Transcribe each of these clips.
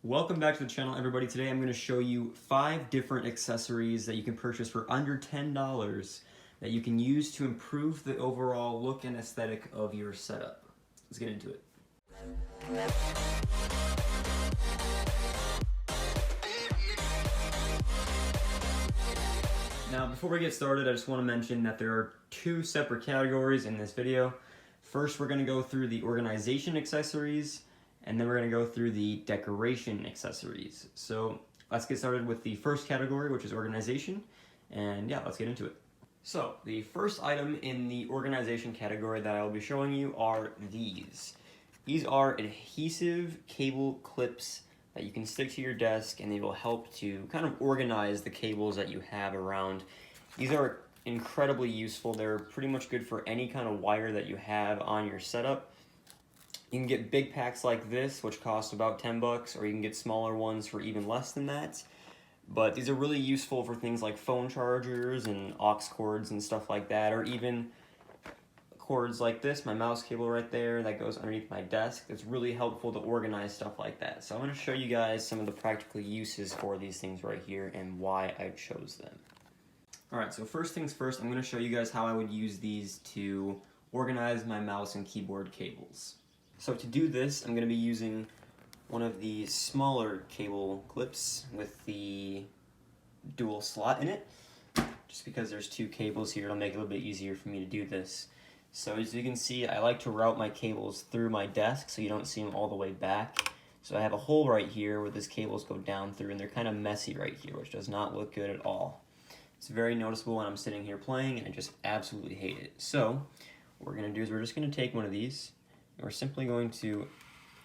Welcome back to the channel, everybody. Today I'm going to show you 5 different accessories that you can purchase for under $10 that you can use to improve the overall look and aesthetic of your setup. Let's get into it. Now, before we get started, I just want to mention that there are 2 separate categories in this video. First, we're going to go through the organization accessories, and then we're going to go through the decoration accessories. So let's get started with the first category, which is organization, and yeah, let's get into it. So the first item in the organization category that I'll be showing you are these. These are adhesive cable clips that you can stick to your desk, and they will help to kind of organize the cables that you have around. These are incredibly useful. They're pretty much good for any kind of wire that you have on your setup. You can get big packs like this, which cost about 10 bucks, or you can get smaller ones for even less than that. But these are really useful for things like phone chargers and aux cords and stuff like that, or even cords like this, my mouse cable right there that goes underneath my desk. It's really helpful to organize stuff like that. So I'm going to show you guys some of the practical uses for these things right here and why I chose them. Alright, so first things first, I'm going to show you guys how I would use these to organize my mouse and keyboard cables. So to do this, I'm going to be using one of the smaller cable clips with the dual slot in it. Just because there's 2 cables here, it'll make it a little bit easier for me to do this. So as you can see, I like to route my cables through my desk so you don't see them all the way back. So I have a hole right here where these cables go down through, and they're kind of messy right here, which does not look good at all. It's very noticeable when I'm sitting here playing, and I just absolutely hate it. So what we're going to do is we're just going to take one of these, and we're simply going to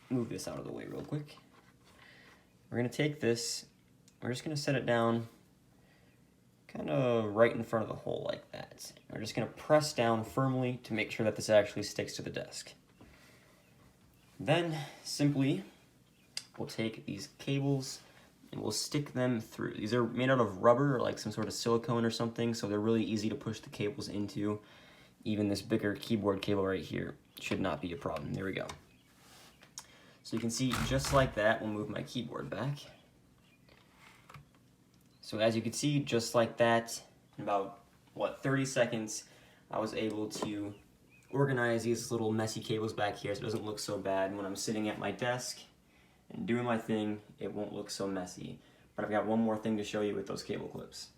move this out of the way real quick. We're going to take this, we're just going to set it down kind of right in front of the hole like that. We're just going to press down firmly to make sure that this actually sticks to the desk. Then simply we'll take these cables and we'll stick them through. These are made out of rubber or like some sort of silicone or something, so they're really easy to push the cables into. Even this bigger keyboard cable right here should not be a problem. There we go. So you can see just like that, we'll move my keyboard back. So as you can see, just like that, in about, 30 seconds, I was able to organize these little messy cables back here so it doesn't look so bad. When I'm sitting at my desk and doing my thing, it won't look so messy. But I've got one more thing to show you with those cable clips.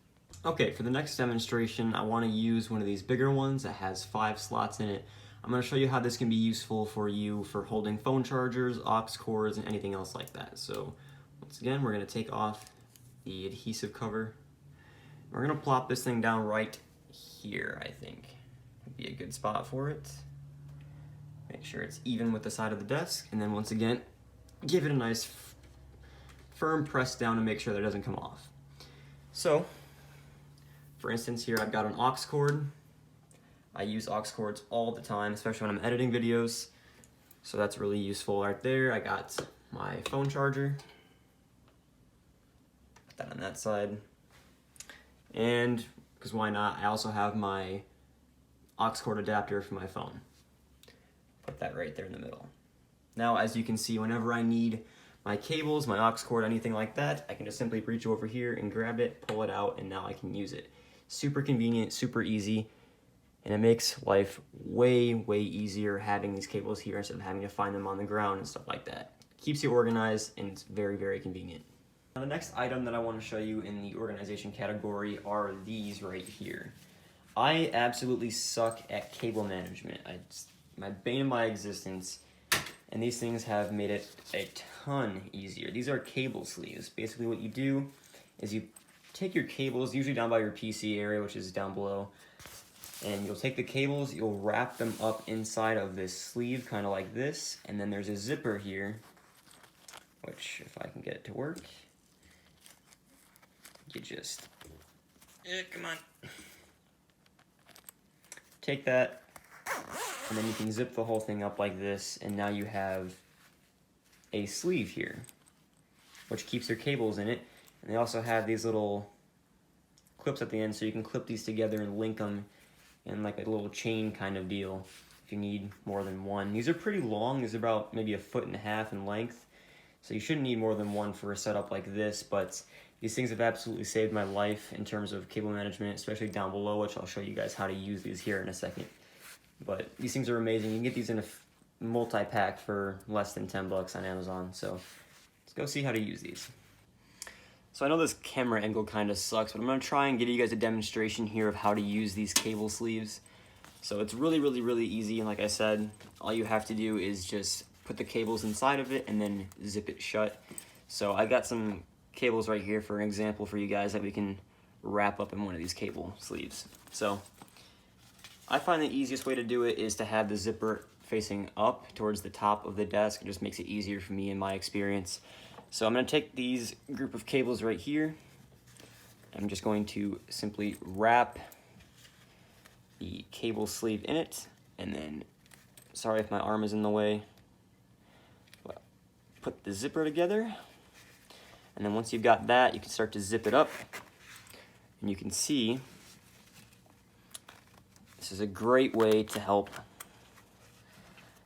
Okay, for the next demonstration, I want to use one of these bigger ones that has 5 slots in it. I'm going to show you how this can be useful for you for holding phone chargers, aux cords, and anything else like that. So once again, we're going to take off the adhesive cover. We're going to plop this thing down right here, I think. Would be a good spot for it. Make sure it's even with the side of the desk, and then once again, give it a nice firm press down to make sure that it doesn't come off. So, for instance, here I've got an aux cord. I use aux cords all the time, especially when I'm editing videos. So that's really useful right there. I got my phone charger. Put that on that side. And, because why not, I also have my aux cord adapter for my phone. Put that right there in the middle. Now, as you can see, whenever I need my cables, my aux cord, anything like that, I can just simply reach over here and grab it, pull it out, and now I can use it. Super convenient, super easy, and it makes life way, way easier having these cables here instead of having to find them on the ground and stuff like that. Keeps you organized, and it's very, very convenient. Now, the next item that I want to show you in the organization category are these right here. I absolutely suck at cable management. It's my bane of my existence, and these things have made it a ton easier. These are cable sleeves. Basically what you do is you take your cables, usually down by your PC area, which is down below, and you'll take the cables, you'll wrap them up inside of this sleeve, kind of like this, and then there's a zipper here, which, if I can get it to work, you just, come on, take that, and then you can zip the whole thing up like this, and now you have a sleeve here, which keeps your cables in it, and they also have these little clips at the end, so you can clip these together and link them in like a little chain kind of deal if you need more than one. These are pretty long. These are about maybe 1.5 feet in length. So you shouldn't need more than one for a setup like this, but these things have absolutely saved my life in terms of cable management, especially down below, which I'll show you guys how to use these here in a second. But these things are amazing. You can get these in a multi-pack for less than 10 bucks on Amazon. So let's go see how to use these. So I know this camera angle kind of sucks, but I'm going to try and give you guys a demonstration here of how to use these cable sleeves. So it's really, really, really easy. And like I said, all you have to do is just put the cables inside of it and then zip it shut. So I got some cables right here for an example for you guys that we can wrap up in one of these cable sleeves. So I find the easiest way to do it is to have the zipper facing up towards the top of the desk. It just makes it easier for me in my experience. So I'm going to take these group of cables right here. I'm just going to simply wrap the cable sleeve in it, and then, sorry if my arm is in the way, but put the zipper together. And then once you've got that, you can start to zip it up. And you can see this is a great way to help.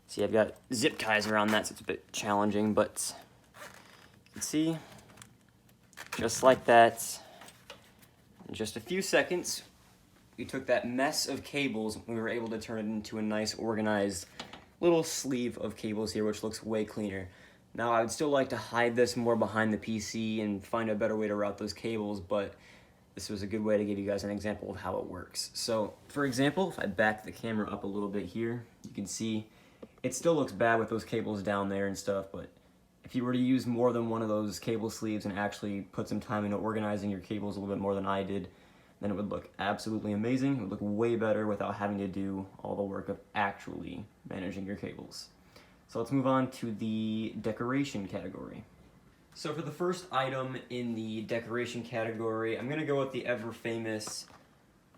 See, I've got zip ties around that, so it's a bit challenging, but you can see, just like that, in just a few seconds, we took that mess of cables, we were able to turn it into a nice organized little sleeve of cables here, which looks way cleaner. Now, I would still like to hide this more behind the PC and find a better way to route those cables, but this was a good way to give you guys an example of how it works. So, for example, if I back the camera up a little bit here, you can see it still looks bad with those cables down there and stuff, but if you were to use more than one of those cable sleeves and actually put some time into organizing your cables a little bit more than I did, then it would look absolutely amazing. It would look way better without having to do all the work of actually managing your cables. So let's move on to the decoration category. So for the first item in the decoration category, I'm going to go with the ever-famous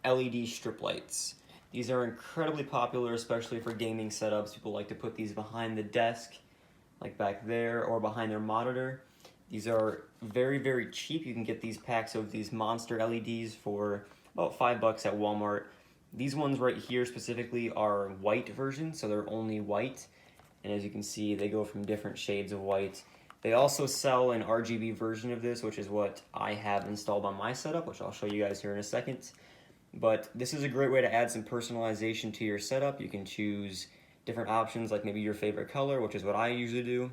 LED strip lights. These are incredibly popular, especially for gaming setups. People like to put these behind the desk, like back there, or behind their monitor. These are very, very cheap. You can get these packs of these monster LEDs for about $5 at Walmart. These ones right here specifically are white versions, so they're only white. And as you can see, they go from different shades of white. They also sell an RGB version of this, which is what I have installed on my setup, which I'll show you guys here in a second. But this is a great way to add some personalization to your setup. You can choose different options, like maybe your favorite color, which is what I usually do,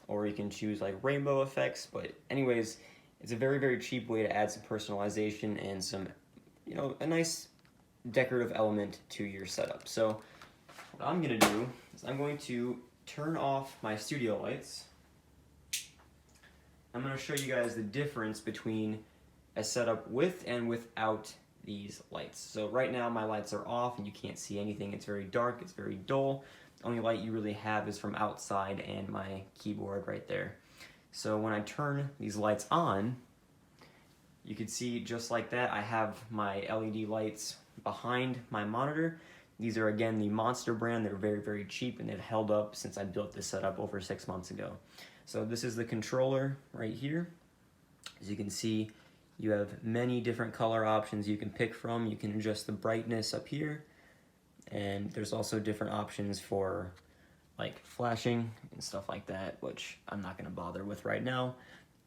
or you can choose like rainbow effects. But anyways, it's a very, very cheap way to add some personalization and some, you know, a nice decorative element to your setup. So what I'm gonna do is I'm going to turn off my studio lights. I'm going to show you guys the difference between a setup with and without these lights. So right now my lights are off and you can't see anything. It's very dark, it's very dull. The only light you really have is from outside and my keyboard right there. So when I turn these lights on, you can see just like that, I have my LED lights behind my monitor. These are, again, the Monster brand. They're very, very cheap, and they've held up since I built this setup over 6 months ago. So this is the controller right here. As you can see, you have many different color options you can pick from. You can adjust the brightness up here, and there's also different options for like flashing and stuff like that, which I'm not going to bother with right now.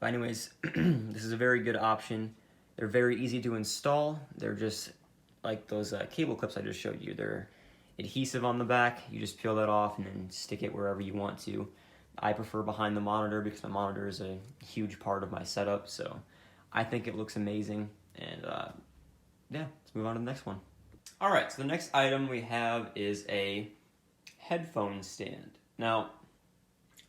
But anyways, this is a very good option. They're very easy to install. They're just like those cable clips I just showed you. They're adhesive on the back. You just peel that off and then stick it wherever you want to. I prefer behind the monitor because my monitor is a huge part of my setup, so I think it looks amazing. And yeah, let's move on to the next one. All right, so the next item we have is a headphone stand. Now,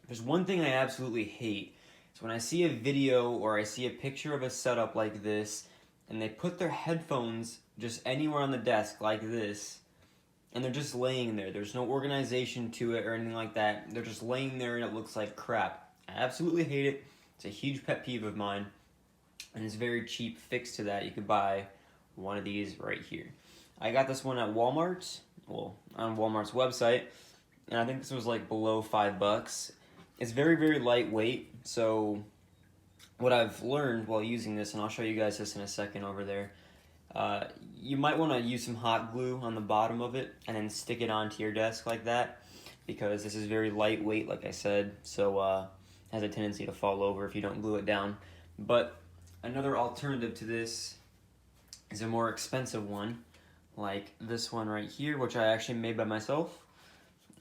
there's one thing I absolutely hate. It's when I see a video or I see a picture of a setup like this and they put their headphones just anywhere on the desk like this, and they're just laying there. There's no organization to it or anything like that. They're just laying there and it looks like crap. I absolutely hate it. It's a huge pet peeve of mine, and it's a very cheap fix to that. You could buy one of these right here. I got this one at Walmart, well, on Walmart's website, and I think this was like below $5. It's very, very lightweight, so what I've learned while using this, and I'll show you guys this in a second over there, you might want to use some hot glue on the bottom of it and then stick it onto your desk like that, because this is very lightweight, like I said, so has a tendency to fall over if you don't glue it down. But another alternative to this is a more expensive one, like this one right here, which I actually made by myself.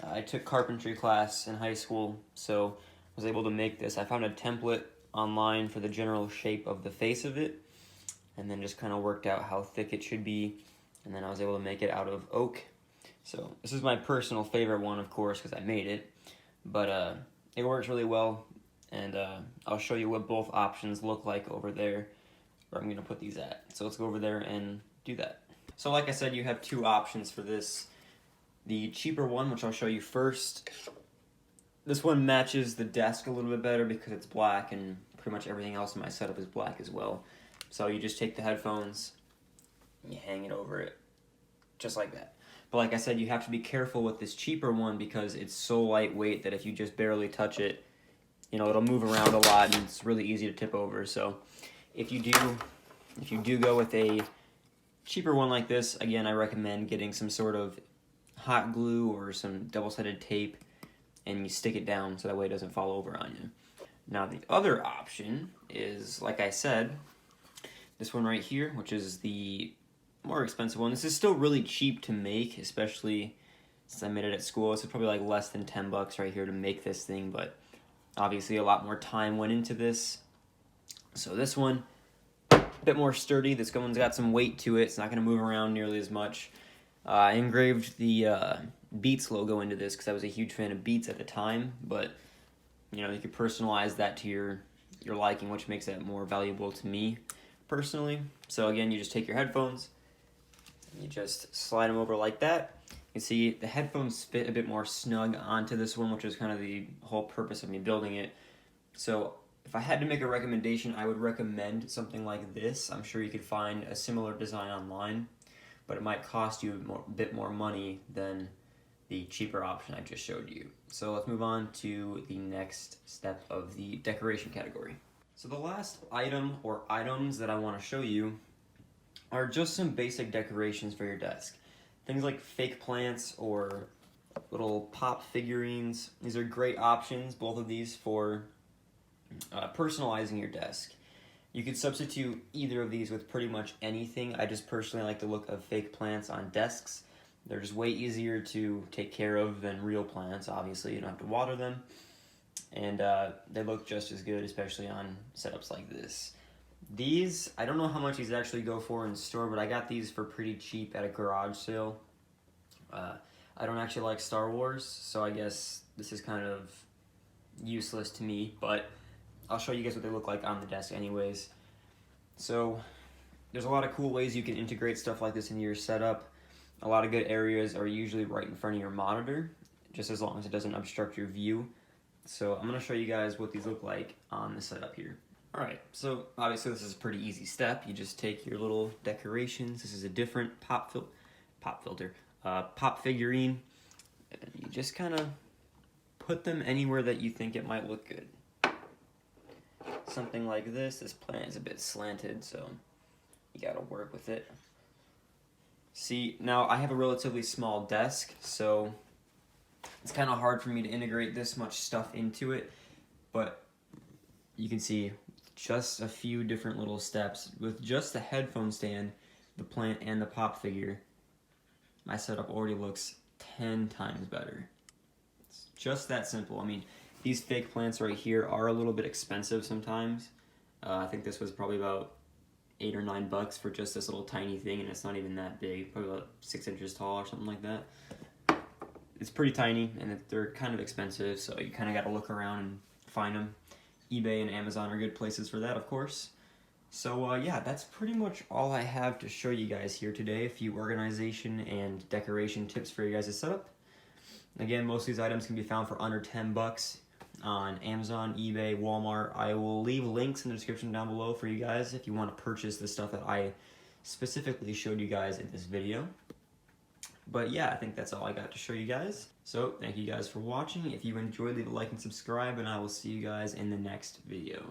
I took carpentry class in high school, so I was able to make this. I found a template online for the general shape of the face of it, and then just kind of worked out how thick it should be, and then I was able to make it out of oak. So this is my personal favorite one, of course, because I made it, but it works really well, and I'll show you what both options look like over there, where I'm going to put these at. So let's go over there and do that. So like I said, you have two options for this. The cheaper one, which I'll show you first, this one matches the desk a little bit better because it's black, and pretty much everything else in my setup is black as well. So you just take the headphones, and you hang it over it, just like that. But like I said, you have to be careful with this cheaper one because it's so lightweight that if you just barely touch it, you know, it'll move around a lot and it's really easy to tip over. So if you do go with a cheaper one like this, again, I recommend getting some sort of hot glue or some double-sided tape, and you stick it down so that way it doesn't fall over on you. Now the other option is, like I said, this one right here, which is the more expensive one. This is still really cheap to make, especially since I made it at school. This is probably like less than 10 bucks right here to make this thing, but obviously a lot more time went into this. So this one, a bit more sturdy. This one's got some weight to it. It's not going to move around nearly as much. I engraved the Beats logo into this because I was a huge fan of Beats at the time, but you know, you could personalize that to your liking, which makes it more valuable to me personally. So again, you just take your headphones, you just slide them over like that. You can see the headphones fit a bit more snug onto this one, which is kind of the whole purpose of me building it. So if I had to make a recommendation, I would recommend something like this. I'm sure you could find a similar design online, but it might cost you a bit more money than the cheaper option I just showed you. So let's move on to the next step of the decoration category. So the last item or items that I want to show you are just some basic decorations for your desk. Things like fake plants or little pop figurines. These are great options, both of these, for personalizing your desk. You could substitute either of these with pretty much anything. I just personally like the look of fake plants on desks. They're just way easier to take care of than real plants. Obviously, you don't have to water them. And they look just as good, especially on setups like this. These, I don't know how much these actually go for in the store, but I got these for pretty cheap at a garage sale. I don't actually like Star Wars, so I guess this is kind of useless to me, but I'll show you guys what they look like on the desk anyways. So there's a lot of cool ways you can integrate stuff like this into your setup. A lot of good areas are usually right in front of your monitor, just as long as it doesn't obstruct your view. So I'm going to show you guys what these look like on the setup here. Alright, so obviously this is a pretty easy step. You just take your little decorations. This is a different pop figurine, and you just kind of put them anywhere that you think it might look good. Something like this. This plant is a bit slanted, so you gotta work with it. See, now I have a relatively small desk, so it's kind of hard for me to integrate this much stuff into it, but you can see just a few different little steps. With just the headphone stand, the plant, and the pop figure, my setup already looks 10 times better. It's just that simple. I mean, these fake plants right here are a little bit expensive sometimes. I think this was probably about $8 or $9 for just this little tiny thing, and it's not even that big, probably about 6 inches tall or something like that. It's pretty tiny, and they're kind of expensive, so you kind of got to look around and find them. eBay and Amazon are good places for that, of course. So yeah, that's pretty much all I have to show you guys here today. A few organization and decoration tips for you guys to set up. Again, most of these items can be found for under 10 bucks on Amazon, eBay, Walmart. I will leave links in the description down below for you guys if you want to purchase the stuff that I specifically showed you guys in this video. But yeah, I think that's all I got to show you guys. So thank you guys for watching. If you enjoyed, leave a like and subscribe, and I will see you guys in the next video.